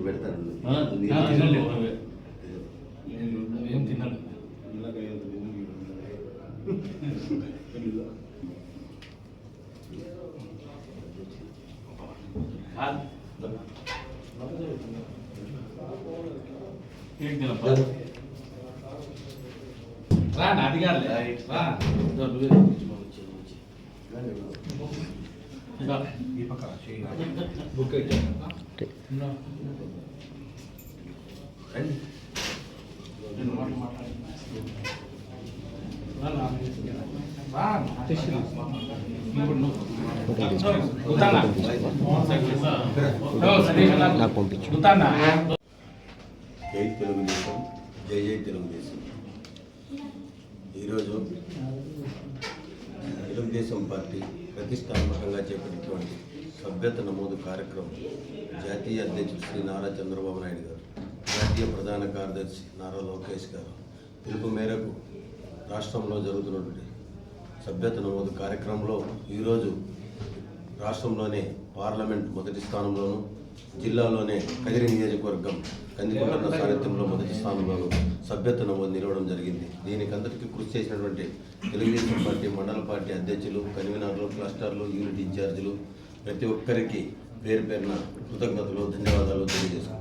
పెడతాను ఏం తిన్నాను రా నాదిగారులే రా ఈ పక్క బుక్ పంపించు. జై తెలుగుదేశం, జై జై తెలుగుదేశం. ఈరోజు తెలుగుదేశం పార్టీ ప్రతిష్టాత్మకంగా చేపట్టినటువంటి సభ్యత నమోదు కార్యక్రమం జాతీయ అధ్యక్షుడు శ్రీ నారా చంద్రబాబు నాయుడు గారు, జాతీయ ప్రధాన కార్యదర్శి నారా లోకేష్ గారు పిలుపు మేరకు రాష్ట్రంలో జరుగుతున్నటువంటి సభ్యత నమోదు కార్యక్రమంలో ఈరోజు రాష్ట్రంలోనే పార్లమెంట్ మొదటి స్థానంలోనూ, జిల్లాలోనే కదిరి నియోజకవర్గం కందికొండ సారథ్యంలో మొదటి స్థానంలోనూ సభ్యత నమోదు నిలవడం జరిగింది. దీనికి అందరికీ కృషి చేసినటువంటి తెలుగుదేశం పార్టీ మండల పార్టీ అధ్యక్షులు, కన్వీనర్లు, క్లస్టర్లు, యూనిట్ ఇన్ఛార్జీలు ప్రతి ఒక్కరికి పేరు పేరున కృతజ్ఞతలు, ధన్యవాదాలు తెలియజేసుకుంటున్నాను.